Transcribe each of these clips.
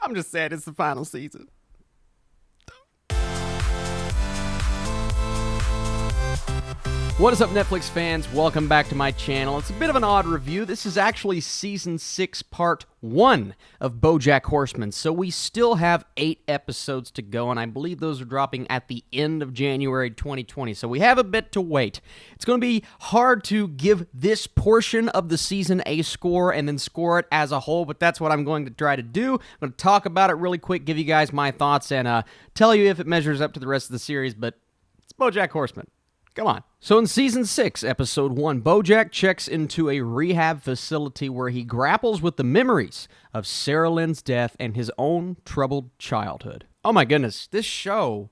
I'm just sad it's the final season. What is up, Netflix fans? Welcome back to my channel. It's a bit of an odd review. This is actually Season 6, Part 1 of BoJack Horseman, so we still have 8 episodes to go, and I believe those are dropping at the end of January 2020, so we have a bit to wait. It's going to be hard to give this portion of the season a score and then score it as a whole, but that's what I'm going to try to do. I'm going to talk about it really quick, give you guys my thoughts, and tell you if it measures up to the rest of the series, but it's BoJack Horseman. Come on. So in Season 6, Episode 1, BoJack checks into a rehab facility where he grapples with the memories of Sara Lynn's death and his own troubled childhood. Oh my goodness, this show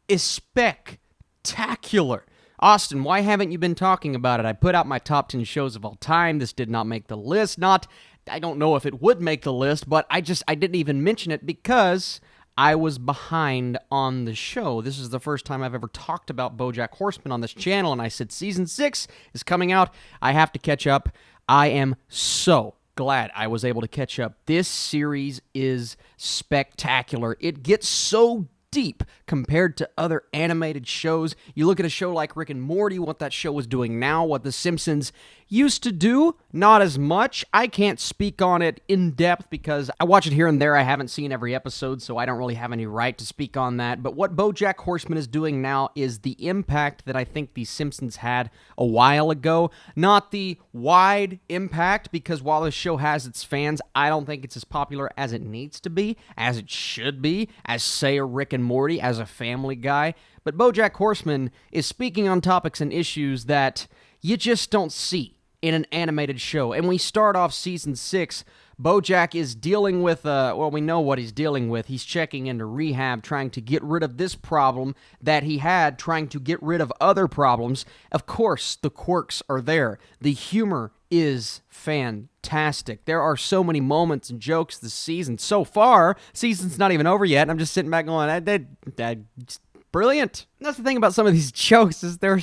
is spectacular. Austin, why haven't you been talking about it? I put out my top 10 shows of all time. This did not make the list. I don't know if it would make the list, but I didn't even mention it because I was behind on the show. This is the first time I've ever talked about BoJack Horseman on this channel, and I said Season 6 is coming out. I have to catch up. I am so glad I was able to catch up. This series is spectacular. It gets so deep compared to other animated shows. You look at a show like Rick and Morty, what that show is doing now, what The Simpsons used to do, not as much. I can't speak on it in depth because I watch it here and there. I haven't seen every episode, so I don't really have any right to speak on that. But what BoJack Horseman is doing now is the impact that I think The Simpsons had a while ago. Not the wide impact, because while the show has its fans, I don't think it's as popular as it needs to be, as it should be, as, say, a Rick and Morty, as a Family Guy. But BoJack Horseman is speaking on topics and issues that you just don't see in an animated show. And we start off Season 6, BoJack is dealing with, we know what he's dealing with. He's checking into rehab, trying to get rid of this problem that he had, trying to get rid of other problems. Of course, the quirks are there. The humor is fantastic. There are so many moments and jokes this season. So far, season's not even over yet, and I'm just sitting back going, that's brilliant. And that's the thing about some of these jokes is the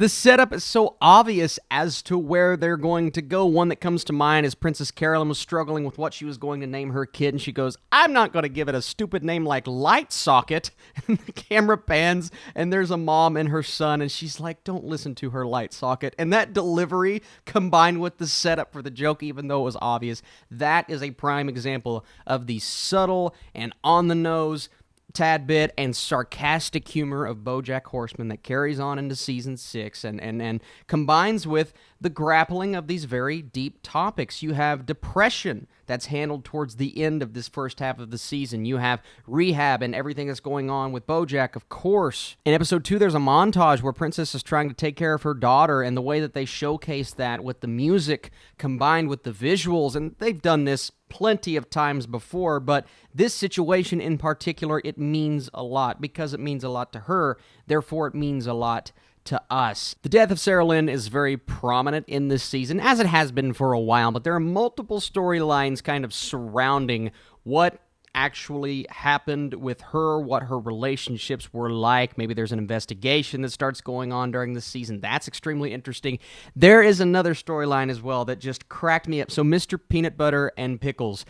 setup is so obvious as to where they're going to go. One that comes to mind is Princess Carolyn was struggling with what she was going to name her kid, and she goes, I'm not going to give it a stupid name like Light Socket. And the camera pans, and there's a mom and her son, and she's like, don't listen to her, Light Socket. And that delivery, combined with the setup for the joke, even though it was obvious, that is a prime example of the subtle and on-the-nose tad bit and sarcastic humor of BoJack Horseman that carries on into Season 6 and combines with the grappling of these very deep topics. You have depression that's handled towards the end of this first half of the season. You have rehab and everything that's going on with BoJack, of course. In Episode 2, there's a montage where Princess is trying to take care of her daughter, and the way that they showcase that with the music combined with the visuals, and they've done this plenty of times before, but this situation in particular, it means a lot. Because it means a lot to her, therefore it means a lot to us. The death of Sara Lynn is very prominent in this season, as it has been for a while, but there are multiple storylines kind of surrounding what actually happened with her, what her relationships were like. Maybe there's an investigation that starts going on during the season. That's extremely interesting. There is another storyline as well that just cracked me up. So Mr. Peanut Butter and Pickles,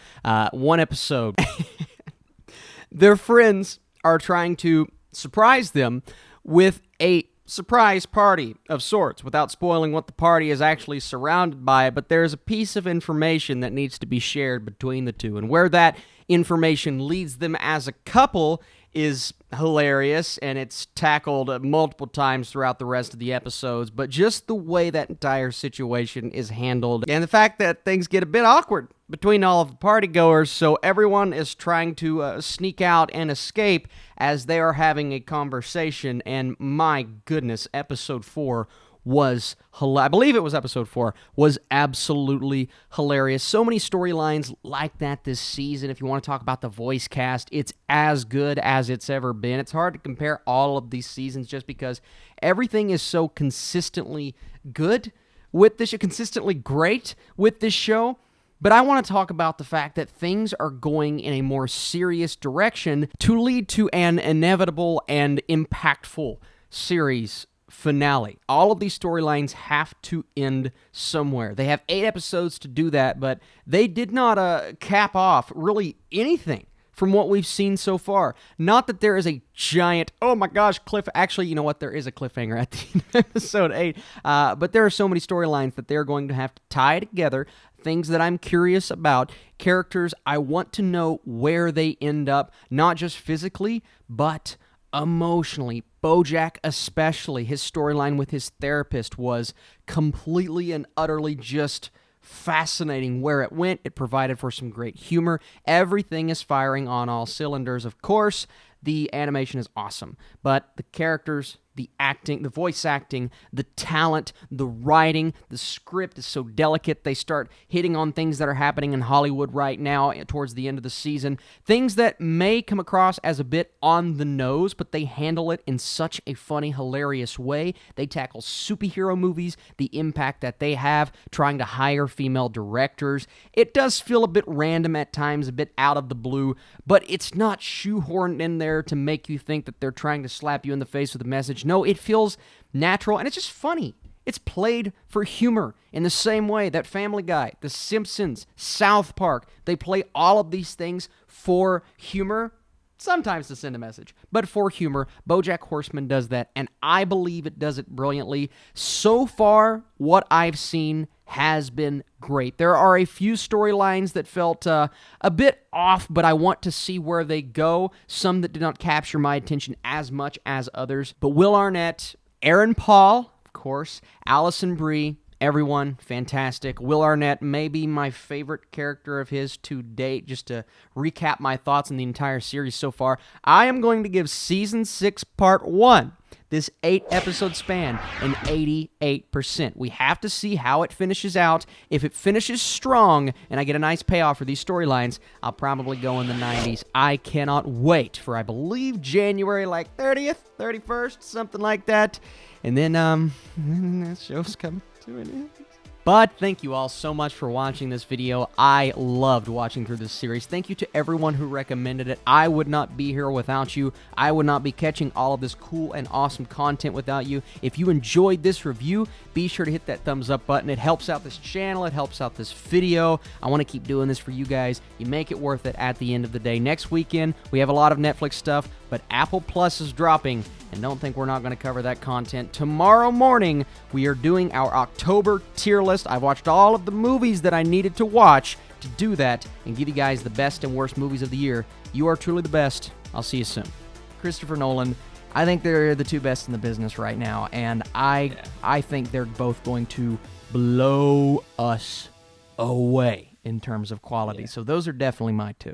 one episode. Their friends are trying to surprise them with a surprise party of sorts, without spoiling what the party is actually surrounded by, but there's a piece of information that needs to be shared between the two, and where that information leads them as a couple is hilarious, and it's tackled multiple times throughout the rest of the episodes, but just the way that entire situation is handled, and the fact that things get a bit awkward between all of the partygoers, so everyone is trying to sneak out and escape as they are having a conversation, and my goodness, Episode 4 was hilarious. I believe it was Episode 4, was absolutely hilarious. So many storylines like that this season. If you want to talk about the voice cast, it's as good as it's ever been. It's hard to compare all of these seasons just because everything is so consistently good with this show, consistently great with this show. But I want to talk about the fact that things are going in a more serious direction to lead to an inevitable and impactful series finale. All of these storylines have to end somewhere. They have 8 episodes to do that, but they did not cap off really anything from what we've seen so far. Not that there is a giant, oh my gosh, actually, you know what? There is a cliffhanger at the end of episode 8, but there are so many storylines that they're going to have to tie together, things that I'm curious about, characters I want to know where they end up, not just physically, but emotionally. BoJack especially, his storyline with his therapist was completely and utterly just fascinating where it went. It provided for some great humor. Everything is firing on all cylinders. Of course, the animation is awesome, but the characters, the acting, the voice acting, the talent, the writing, the script is so delicate. They start hitting on things that are happening in Hollywood right now towards the end of the season. Things that may come across as a bit on the nose, but they handle it in such a funny, hilarious way. They tackle superhero movies, the impact that they have, trying to hire female directors. It does feel a bit random at times, a bit out of the blue, but it's not shoehorned in there to make you think that they're trying to slap you in the face with a message. No, it feels natural, and it's just funny. It's played for humor in the same way that Family Guy, The Simpsons, South Park, they play all of these things for humor, sometimes to send a message, but for humor. BoJack Horseman does that, and I believe it does it brilliantly. So far, what I've seen has been great. There are a few storylines that felt a bit off, but I want to see where they go. Some that did not capture my attention as much as others. But Will Arnett, Aaron Paul, of course, Alison Brie, everyone, fantastic. Will Arnett may be my favorite character of his to date. Just to recap my thoughts on the entire series so far, I am going to give Season 6, Part 1, this 8-episode span, an 88%. We have to see how it finishes out. If it finishes strong and I get a nice payoff for these storylines, I'll probably go in the 90s. I cannot wait for, I believe, January like 30th, 31st, something like that. And then that show's coming to an end. But thank you all so much for watching this video. I loved watching through this series. Thank you to everyone who recommended it. I would not be here without you. I would not be catching all of this cool and awesome content without you. If you enjoyed this review, be sure to hit that thumbs up button. It helps out this channel. It helps out this video. I want to keep doing this for you guys. You make it worth it at the end of the day. Next weekend, we have a lot of Netflix stuff, but Apple Plus is dropping, and don't think we're not going to cover that content. Tomorrow morning, we are doing our October tier list. I've watched all of the movies that I needed to watch to do that and give you guys the best and worst movies of the year. You are truly the best. I'll see you soon. Christopher Nolan, I think they're the two best in the business right now, and I think they're both going to blow us away in terms of quality. So those are definitely my two.